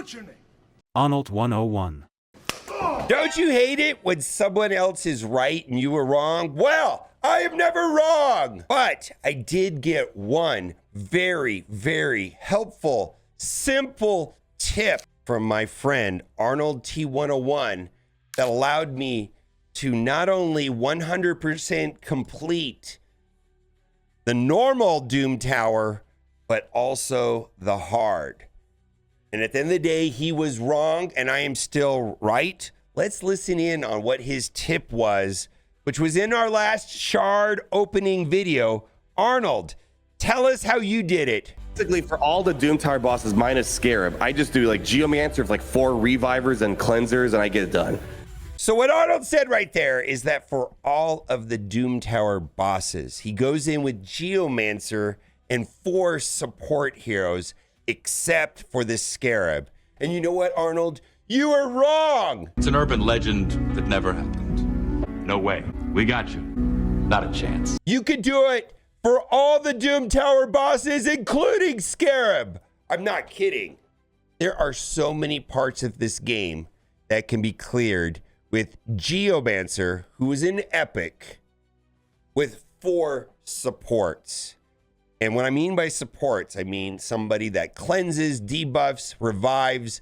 What's your name? Arnold 101. Don't you hate it when someone else is right and you were wrong? Well, I am never wrong. But I did get one very, very helpful, simple tip from my friend Arnold T101 that allowed me to not only 100% complete the normal Doom Tower, but also the hard. And at the end of the day, he was wrong and I am still right. Let's listen in on what his tip was, which was in our last shard opening video. Arnold, tell us how you did it. Basically, for all the Doom Tower bosses minus Scarab, I just do like Geomancer with like 4 revivers and cleansers and I get it done. So what Arnold said right there is that for all of the Doom Tower bosses, he goes in with Geomancer and 4 support heroes, except for the Scarab. And you know what, Arnold? You are wrong. It's an urban legend that never happened. No way. We got you. Not a chance. You could do it for all the Doom Tower bosses, including Scarab. I'm not kidding. There are so many parts of this game that can be cleared with Geomancer, who is an epic, with 4 supports. And what I mean by supports, I mean somebody that cleanses, debuffs, revives,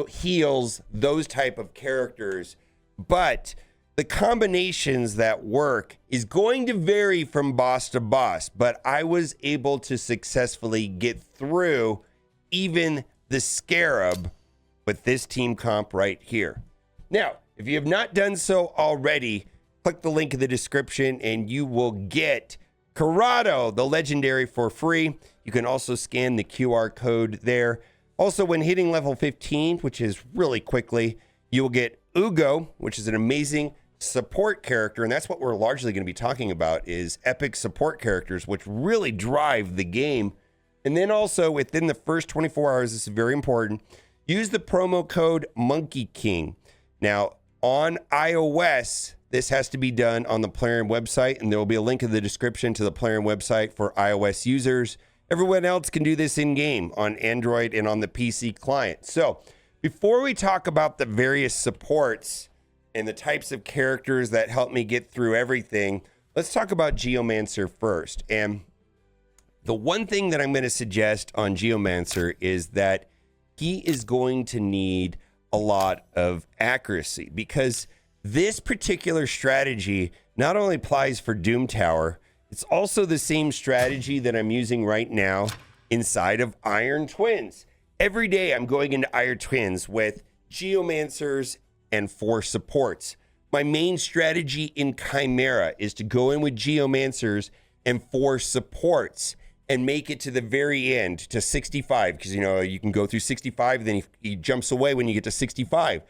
heals, those type of characters. But the combinations that work is going to vary from boss to boss, but I was able to successfully get through even the Scarab with this team comp right here. Now, if you have not done so already, click the link in the description and you will get Corrado, the legendary, for free. You can also scan the QR code there. Also, when hitting level 15, which is really quickly, you will get Ugo, which is an amazing support character. And that's what we're largely going to be talking about, is epic support characters, which really drive the game. And then also within the first 24 hours, this is very important, use the promo code Monkey King. Now, on iOS, this has to be done on the Plarium website, and there will be a link in the description to the Plarium website for iOS users. Everyone else can do this in-game on Android and on the PC client. So before we talk about the various supports and the types of characters that help me get through everything, let's talk about Geomancer first. And the one thing that I'm going to suggest on Geomancer is that he is going to need a lot of accuracy, because this particular strategy not only applies for Doom Tower, it's also the same strategy that I'm using right now inside of Iron Twins. Every day I'm going into Iron Twins with Geomancers and 4 supports. My main strategy in Chimera is to go in with Geomancers and 4 supports and make it to the very end to 65, because, you know, you can go through 65, then he jumps away when you get to 65.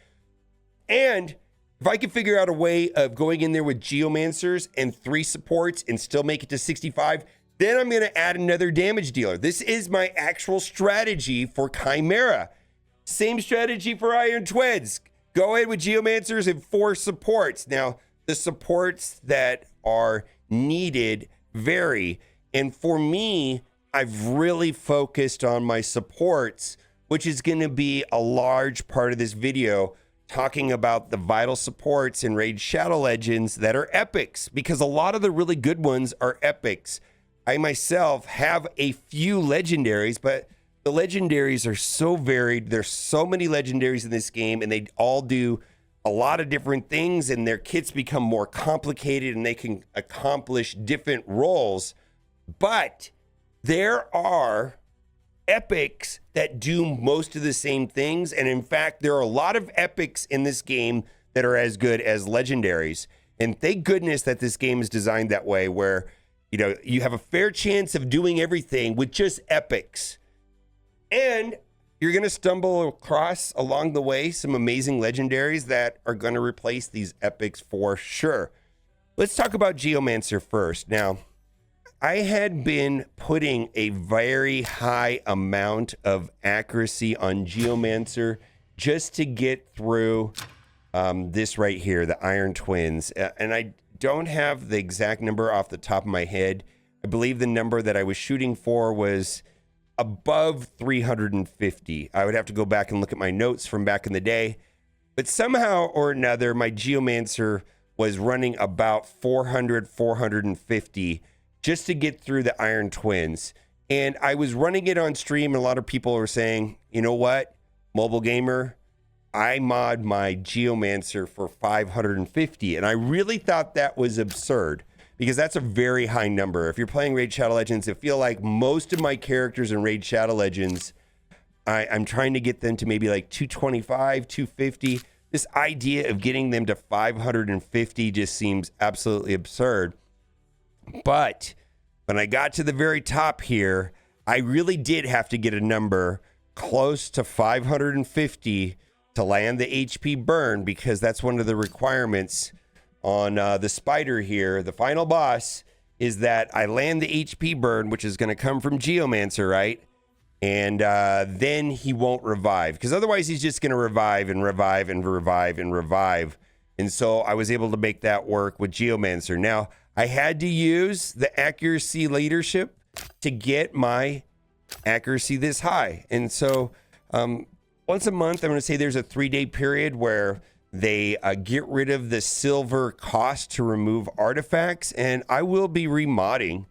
And if I can figure out a way of going in there with Geomancers and 3 supports and still make it to 65, then I'm going to add another damage dealer. This is my actual strategy for Chimera. Same strategy for Iron Twins. Go in with Geomancers and 4 supports. Now, the supports that are needed vary. And for me, I've really focused on my supports, which is going to be a large part of this video, talking about the vital supports in Raid Shadow Legends that are epics, because a lot of the really good ones are epics. I myself have a few legendaries, but the legendaries are so varied. There's so many legendaries in this game, and they all do a lot of different things, and their kits become more complicated and they can accomplish different roles. But there are epics that do most of the same things. And in fact, there are a lot of epics in this game that are as good as legendaries. And thank goodness that this game is designed that way, where, you know, you have a fair chance of doing everything with just epics. And you're going to stumble across along the way some amazing legendaries that are going to replace these epics for sure. Let's talk about Geomancer first. Now, I had been putting a very high amount of accuracy on Geomancer just to get through this right here, the Iron Twins. And I don't have the exact number off the top of my head. I believe the number that I was shooting for was above 350. I would have to go back and look at my notes from back in the day. But somehow or another, my Geomancer was running about 400, 450 just to get through the Iron Twins. And I was running it on stream, and a lot of people were saying, you know what, MobileGamer, I mod my Geomancer for 550. And I really thought that was absurd because that's a very high number. If you're playing Raid Shadow Legends, I feel like most of my characters in Raid Shadow Legends, I'm trying to get them to maybe like 225, 250. This idea of getting them to 550 just seems absolutely absurd. But when I got to the very top here, I really did have to get a number close to 550 to land the HP burn, because that's one of the requirements on the spider here. The final boss is that I land the HP burn, which is going to come from Geomancer, right? And then he won't revive, because otherwise he's just going to revive and revive and revive and revive. And so I was able to make that work with Geomancer. Now, I had to use the accuracy leadership to get my accuracy this high. And so once a month, I'm going to say there's a 3-day period where they get rid of the silver cost to remove artifacts. And I will be remodding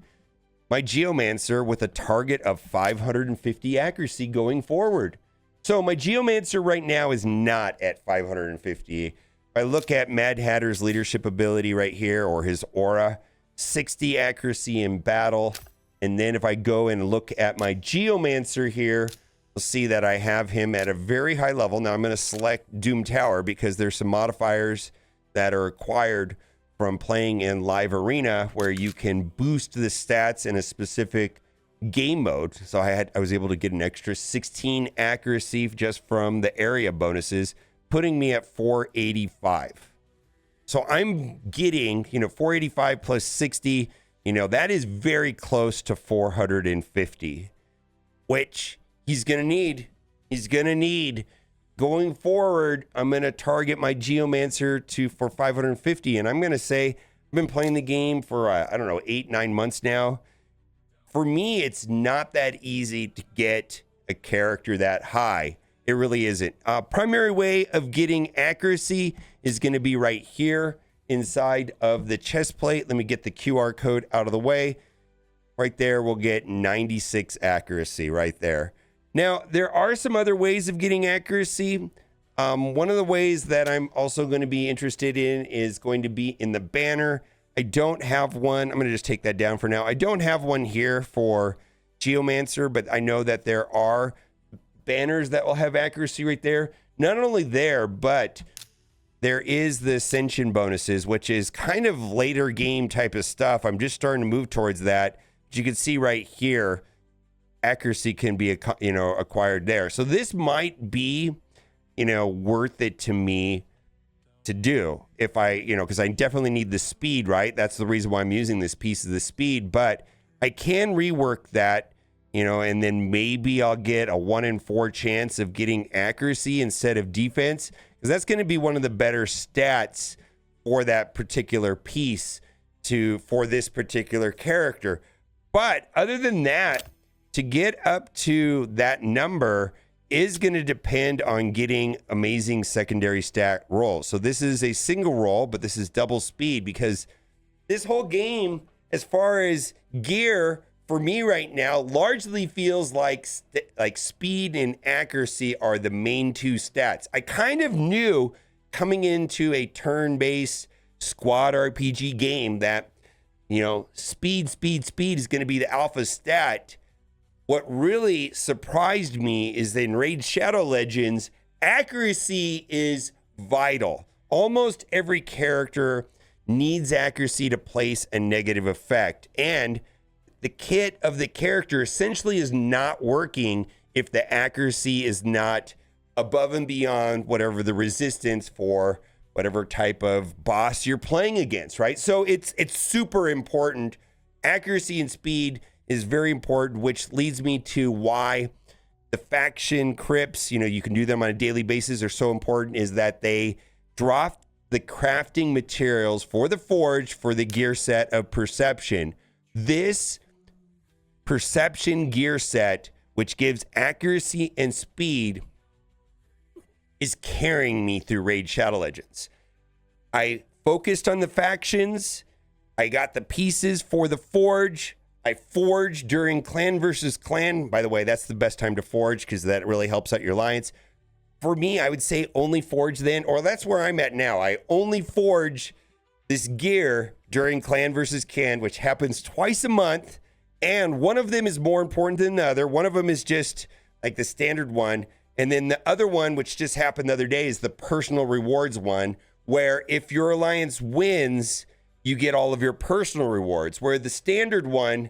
my Geomancer with a target of 550 accuracy going forward. So my Geomancer right now is not at 550. If I look at Mad Hatter's leadership ability right here, or his aura, 60 accuracy in battle. And then if I go and look at my Geomancer here, we'll see that I have him at a very high level. Now I'm going to select Doom Tower because there's some modifiers that are acquired from playing in live arena where you can boost the stats in a specific game mode. So I was able to get an extra 16 accuracy just from the area bonuses, putting me at 485. So I'm getting, 485 plus 60, that is very close to 450, which he's going to need. He's going to need. Going forward, I'm going to target my Geomancer for 550. And I'm going to say, I've been playing the game for, 8-9 months now. For me, it's not that easy to get a character that high. It really isn't. Primary way of getting accuracy is going to be right here inside of the chest plate. Let me get the QR code out of the way. Right there, we'll get 96 accuracy right there. Now, there are some other ways of getting accuracy. One of the ways that I'm also going to be interested in is going to be in the banner. I don't have one. I'm going to just take that down for now. I don't have one here for Geomancer, but I know that there are banners that will have accuracy right there. Not only there, but there is the Ascension bonuses, which is kind of later game type of stuff. I'm just starting to move towards that. As you can see right here, accuracy can be, acquired there. So this might be, worth it to me to do if I, because I definitely need the speed, right? That's the reason why I'm using this piece of the speed, but I can rework that, and then maybe I'll get a 1 in 4 chance of getting accuracy instead of defense, because that's going to be one of the better stats for that particular piece for this particular character. But other than that, to get up to that number is going to depend on getting amazing secondary stat rolls. So this is a single roll, but this is double speed, because this whole game, as far as gear for me right now, largely feels like speed and accuracy are the main two stats. I kind of knew coming into a turn-based squad RPG game that, speed is going to be the alpha stat. What really surprised me is that in Raid Shadow Legends, accuracy is vital. Almost every character needs accuracy to place a negative effect. And the kit of the character essentially is not working if the accuracy is not above and beyond whatever the resistance for whatever type of boss you're playing against, right? So it's super important. Accuracy and speed is very important, which leads me to why the faction crypts, you can do them on a daily basis, are so important, is that they drop the crafting materials for the forge for the gear set of perception. This perception gear set which gives accuracy and speed, is carrying me through Raid Shadow Legends. I focused on the factions. I got the pieces for the forge. I forged during clan versus clan. By the way, that's the best time to forge because that really helps out your alliance. For me, I would say only forge then, or that's where I'm at now. I only forge this gear during clan versus clan, which happens twice a month. And one of them is more important than the other. One of them is just like the standard one. And then the other one, which just happened the other day, is the personal rewards one, where if your alliance wins, you get all of your personal rewards. Where the standard one,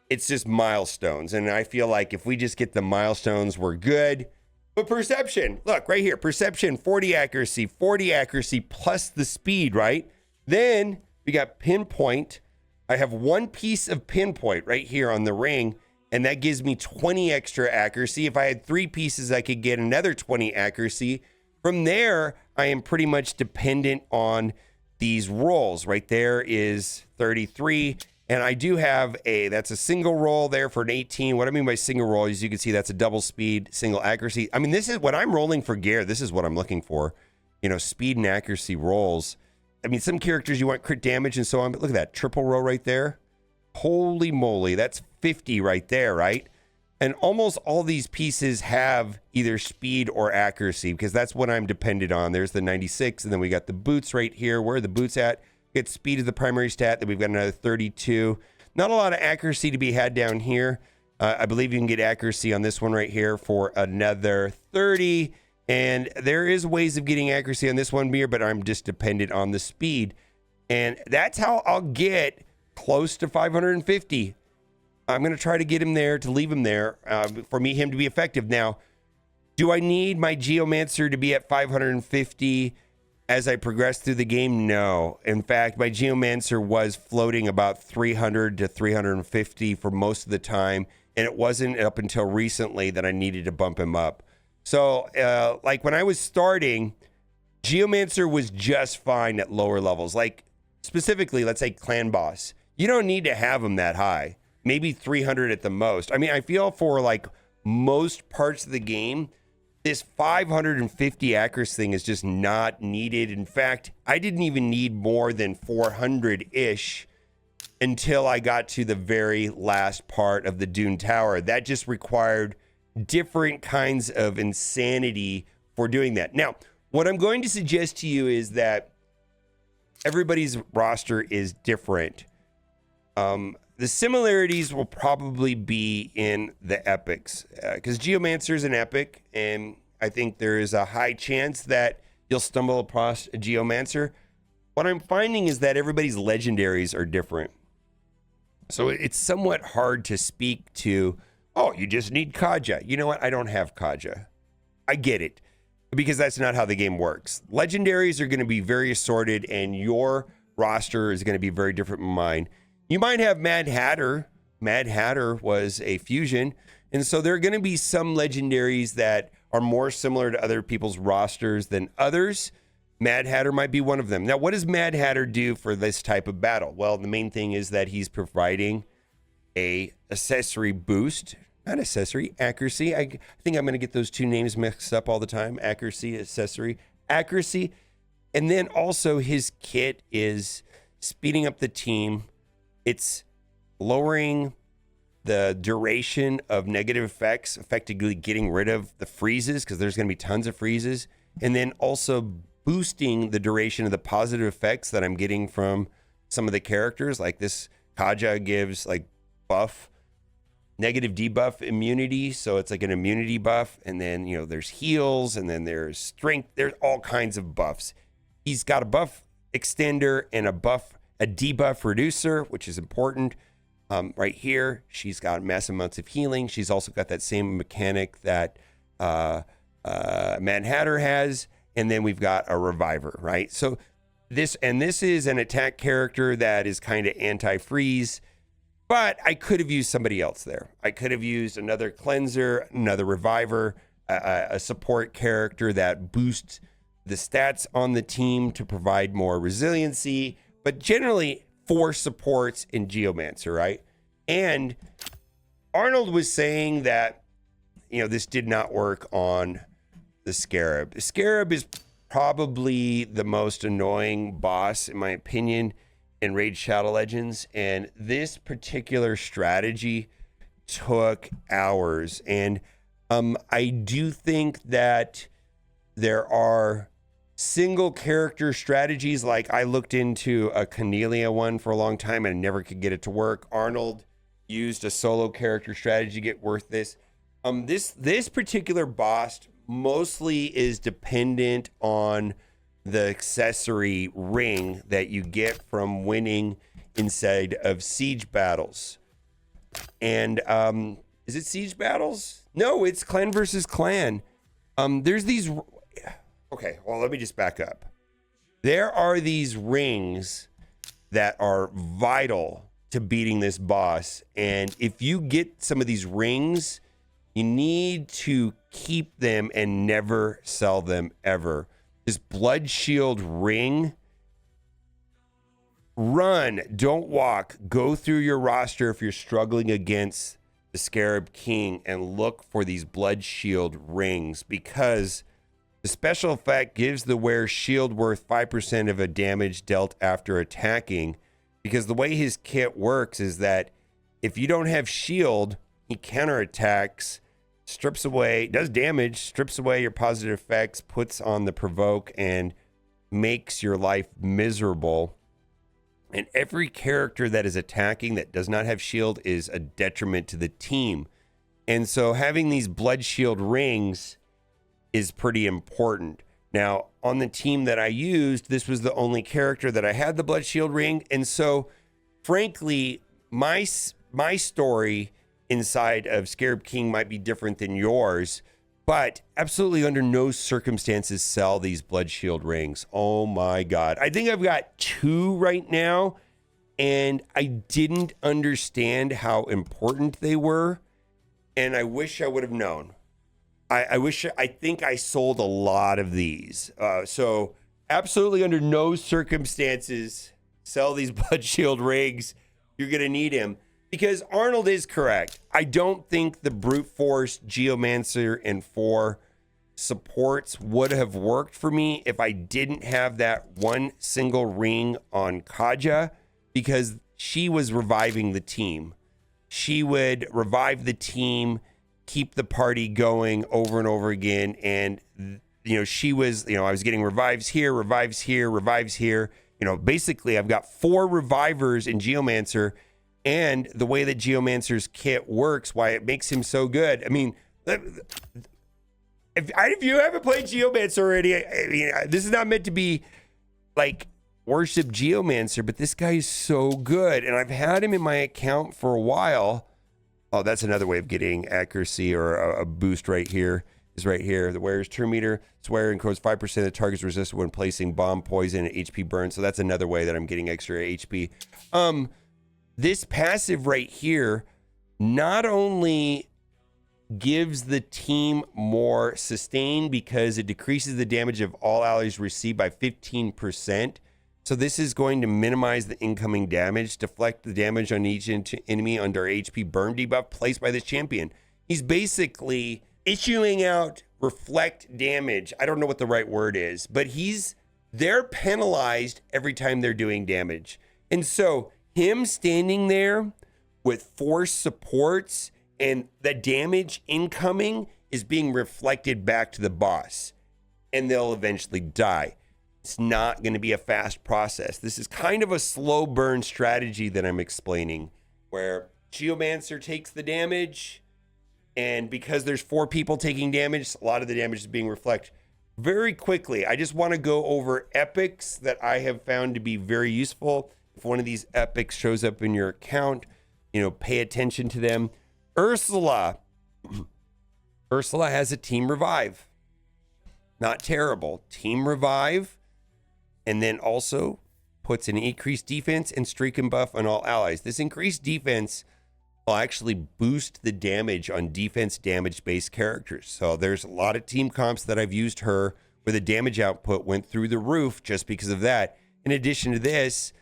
it's just milestones. And I feel like if we just get the milestones, we're good. But perception, look right here, perception, 40 accuracy plus the speed, right? Then we got pinpoint. I have one piece of pinpoint right here on the ring, and that gives me 20 extra accuracy. If I had 3 pieces, I could get another 20 accuracy. From there, I am pretty much dependent on these rolls. Right there is 33. And I do have that's a single roll there for an 18. What I mean by single roll, as you can see, that's a double speed, single accuracy. I mean, this is what I'm rolling for gear. This is what I'm looking for, speed and accuracy rolls. I mean, some characters you want crit damage and so on, but look at that triple roll right there. Holy moly, that's 50 right there, right? And almost all these pieces have either speed or accuracy because that's what I'm dependent on. There's the 96, and then we got the boots right here. Where are the boots at? We got speed as the primary stat. Then we've got another 32. Not a lot of accuracy to be had down here. I believe you can get accuracy on this one right here for another 30. And there is ways of getting accuracy on this one here, but I'm just dependent on the speed. And that's how I'll get close to 550. I'm going to try to get him there, to leave him there, for him to be effective. Now, do I need my Geomancer to be at 550 as I progress through the game? No. In fact, my Geomancer was floating about 300 to 350 for most of the time, and it wasn't up until recently that I needed to bump him up. So, like when I was starting, Geomancer was just fine at lower levels. Like, specifically, let's say Clan Boss. You don't need to have him that high. Maybe 300 at the most. I mean, I feel for like most parts of the game, this 550 accuracy thing is just not needed. In fact, I didn't even need more than 400-ish until I got to the very last part of the Dune Tower. That just required different kinds of insanity for doing that. Now, what I'm going to suggest to you is that everybody's roster is different. The similarities will probably be in the epics because Geomancer is an epic, and I think there is a high chance that you'll stumble across a Geomancer. What I'm finding is that everybody's legendaries are different. So it's somewhat hard to speak to, oh, you just need Kaja. You know what? I don't have Kaja. I get it, because that's not how the game works. Legendaries are going to be very assorted, and your roster is going to be very different from mine. You might have Mad Hatter. Mad Hatter was a fusion. And so there are going to be some legendaries that are more similar to other people's rosters than others. Mad Hatter might be one of them. Now, what does Mad Hatter do for this type of battle? Well, the main thing is that he's providing a accessory boost. Not accessory, accuracy. I think I'm going to get those two names mixed up all the time. Accuracy, accessory, accuracy. And then also his kit is speeding up the team. It's lowering the duration of negative effects, effectively getting rid of the freezes, because there's going to be tons of freezes. And then also boosting the duration of the positive effects that I'm getting from some of the characters. Like this Kaja gives like buff, negative debuff immunity. So it's like an immunity buff. And then, there's heals, and then there's strength. There's all kinds of buffs. He's got a buff extender and a debuff reducer, which is important. Right here, she's got massive amounts of healing. She's also got that same mechanic that Mad Hatter has. And then we've got a reviver, right? So this is an attack character that is kind of anti-freeze, but I could have used somebody else there. I could have used another cleanser, another reviver, a support character that boosts the stats on the team to provide more resiliency. But generally, 4 supports in Geomancer, right? And Arnold was saying that, this did not work on the Scarab. The Scarab is probably the most annoying boss, in my opinion, in Raid Shadow Legends. And this particular strategy took hours. And I do think that there are single character strategies. Like I looked into a Cornelia one for a long time and I never could get it to work. Arnold used a solo character strategy to get worth this. This particular boss mostly is dependent on the accessory ring that you get from winning inside of siege battles. And is it siege battles? No, it's clan versus clan. There's these. Okay, well, let me just back up. There are these rings that are vital to beating this boss. And if you get some of these rings, you need to keep them and never sell them ever. This Blood Shield ring, run, don't walk. Go through your roster if you're struggling against the Scarab King and look for these Blood Shield rings, because the special effect gives the wearer shield worth 5% of a damage dealt after attacking. Because the way his kit works is that if you don't have shield, he counterattacks, strips away, does damage, strips away your positive effects, puts on the provoke, and makes your life miserable. And every character that is attacking that does not have shield is a detriment to the team. And so having these Blood Shield rings is pretty important. Now, on the team that I used, this was the only character that I had the Blood Shield ring. And so, frankly, my story inside of Scarab King might be different than yours, but absolutely under no circumstances sell these Blood Shield rings. Oh my God. I think I've got 2 right now, and I didn't understand how important they were, and I wish I would have known. I think I sold a lot of these. So absolutely under no circumstances sell these Blood Shield rings. You're going to need him. Because Arnold is correct. I don't think the brute force Geomancer and 4 supports would have worked for me if I didn't have that one single ring on Kaja, because she was reviving the team. She would revive the team, keep the party going over and over again. And, she was, I was getting revives here, revives here, revives here. Basically I've got 4 revivers in Geomancer. And the way that Geomancer's kit works, why it makes him so good. I mean, if you haven't played Geomancer already, this is not meant to be like worship Geomancer, but this guy is so good. And I've had him in my account for a while. Oh, that's another way of getting accuracy or a boost right here. Is right here. The wearer's turn meter. Swear increases 5% of the target's resistance when placing bomb, poison, and HP burn. So that's another way that I'm getting extra HP. This passive right here not only gives the team more sustain because it decreases the damage of all allies received by 15%. So this is going to minimize the incoming damage, deflect the damage on each enemy under HP burn debuff placed by this champion. He's basically issuing out reflect damage. I don't know what the right word is, but they're penalized every time they're doing damage. And so him standing there with force supports and the damage incoming is being reflected back to the boss, and they'll eventually die. It's not going to be a fast process. This is kind of a slow burn strategy that I'm explaining, where Geomancer takes the damage, and because there's 4 people taking damage, a lot of the damage is being reflected very quickly. I just want to go over epics that I have found to be very useful. If one of these epics shows up in your account, pay attention to them. Ursula has a team revive. Not terrible. Team revive. And then also puts an increased defense and streak and buff on all allies. This increased defense will actually boost the damage on defense damage-based characters. So there's a lot of team comps that I've used her where the damage output went through the roof just because of that. In addition to this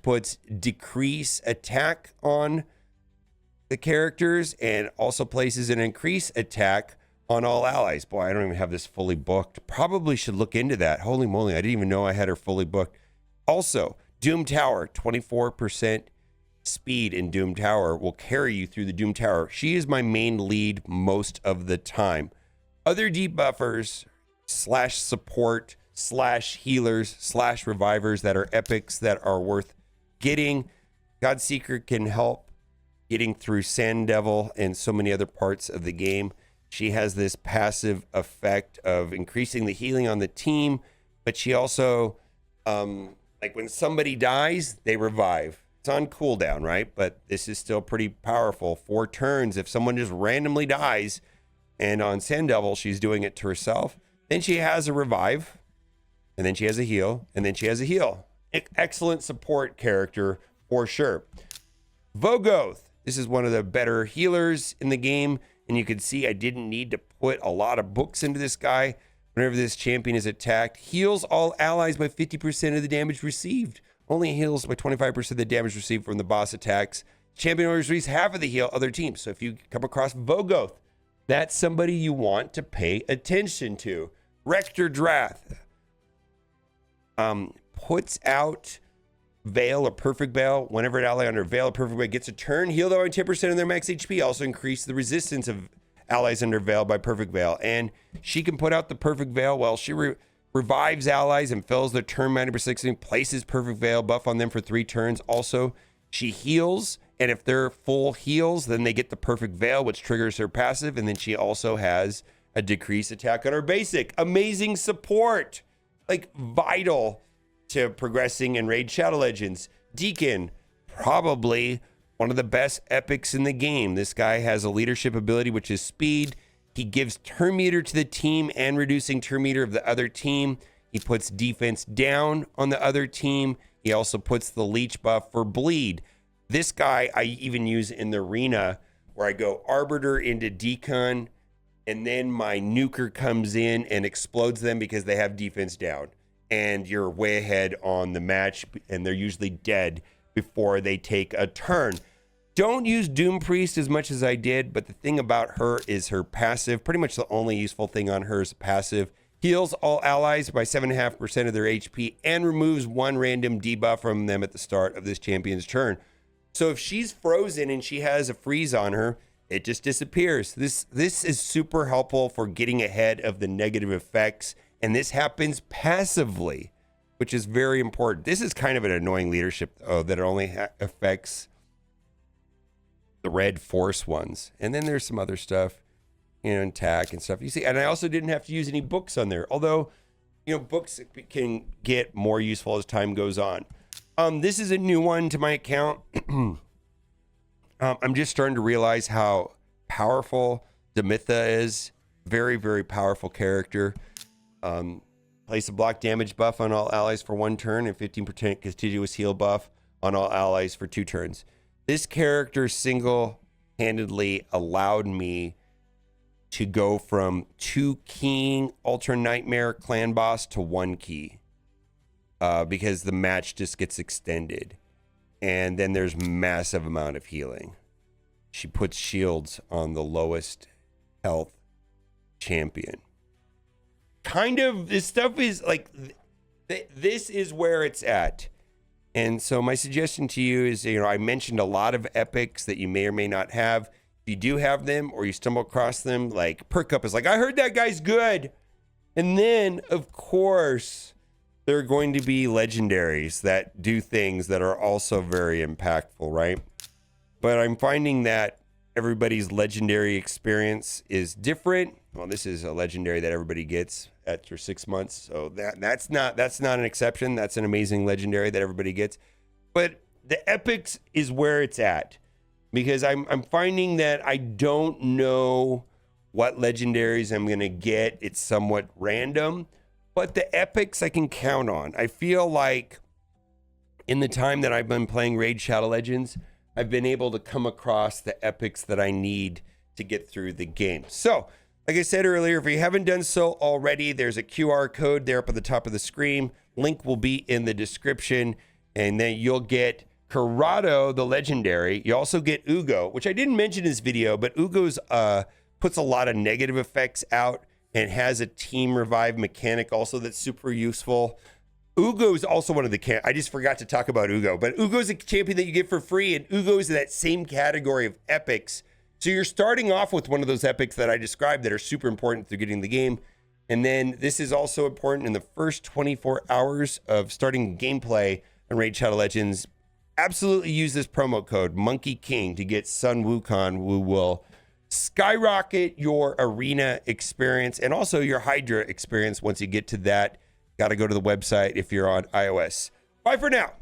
puts decrease attack on the characters and also places an increased attack on all allies. Boy, I don't even have this fully booked. Probably should look into that. Holy moly, I didn't even know I had her fully booked. Also, Doom Tower, 24% speed in Doom Tower will carry you through the Doom Tower. She is my main lead most of the time. Other debuffers / support / healers / revivers that are epics that are worth getting. Godseeker can help getting through Sand Devil and so many other parts of the game. She has this passive effect of increasing the healing on the team, but she also, like when somebody dies, they revive. It's on cooldown, right? But this is still pretty powerful. 4 turns, if someone just randomly dies, and on Sand Devil, she's doing it to herself, then she has a revive, and then she has a heal, and then she has a heal. Excellent support character for sure. Vogoth, this is one of the better healers in the game, and you can see I didn't need to put a lot of books into this guy. Whenever this champion is attacked, heals all allies by 50% of the damage received. Only heals by 25% of the damage received from the boss attacks. Champion always receives half of the heal other teams. So if you come across Vogoth, that's somebody you want to pay attention to. Rector Drath puts out Veil or Perfect Veil. Whenever an ally under Veil or Perfect Veil gets a turn, heal them by 10% of their max HP. Also increase the resistance of allies under Veil by Perfect Veil. And she can put out the Perfect Veil while she revives allies and fills their turn 90%, places Perfect Veil buff on them for 3 turns. Also, she heals, and if they're full heals, then they get the Perfect Veil, which triggers her passive, and then she also has a decreased attack on her basic. Amazing support, like vital to progressing in Raid Shadow Legends. Deacon, probably one of the best epics in the game. This guy has a leadership ability, which is speed. He gives turn meter to the team and reducing turn meter of the other team. He puts defense down on the other team. He also puts the leech buff for bleed. This guy I even use in the arena where I go Arbiter into Decon, and then my nuker comes in and explodes them because they have defense down. And you're way ahead on the match, and they're usually dead before they take a turn. Don't use Doom Priest as much as I did, but the thing about her is her passive. Pretty much the only useful thing on her is passive. Heals all allies by 7.5% of their HP and removes 1 random debuff from them at the start of this champion's turn. So if she's frozen and she has a freeze on her, it just disappears. This is super helpful for getting ahead of the negative effects, and this happens passively, which is very important. This is kind of an annoying leadership, though, that it only affects the red force ones. And then there's some other stuff, attack and stuff. You see, and I also didn't have to use any books on there, although, books can get more useful as time goes on. This is a new one to my account. I'm just starting to realize how powerful Demitha is. Very, very powerful character. Place a block damage buff on all allies for 1 turn and 15% continuous heal buff on all allies for 2 turns. This character single-handedly allowed me to go from 2 keying Ultra Nightmare clan boss to 1 key because the match just gets extended. And then there's massive amount of healing. She puts shields on the lowest health champion. Kind of, this stuff is like, this is where it's at. And so my suggestion to you is, I mentioned a lot of epics that you may or may not have. If you do have them or you stumble across them, like Perk Up is like, I heard that guy's good. And then, of course, there are going to be legendaries that do things that are also very impactful, right? But I'm finding that everybody's legendary experience is different. Well, this is a legendary that everybody gets after 6 months. So that's not an exception. That's an amazing legendary that everybody gets. But the epics is where it's at, because I'm finding that I don't know what legendaries I'm going to get. It's somewhat random, but the epics I can count on. I feel like in the time that I've been playing Raid Shadow Legends, I've been able to come across the epics that I need to get through the game. So, like I said earlier, if you haven't done so already, there's a QR code there up at the top of the screen. Link will be in the description, and then you'll get Corrado, the legendary. You also get Ugo, which I didn't mention in this video, but Ugo's puts a lot of negative effects out and has a team revive mechanic also that's super useful. Ugo is also one of the I just forgot to talk about Ugo, but Ugo's a champion that you get for free, and Ugo is in that same category of epics. So you're starting off with one of those epics that I described that are super important through getting the game. And then this is also important in the first 24 hours of starting gameplay on Raid Shadow Legends. Absolutely use this promo code Monkey King to get Sun Wukong, who will skyrocket your arena experience and also your Hydra experience once you get to that. Got to go to the website if you're on iOS. Bye for now.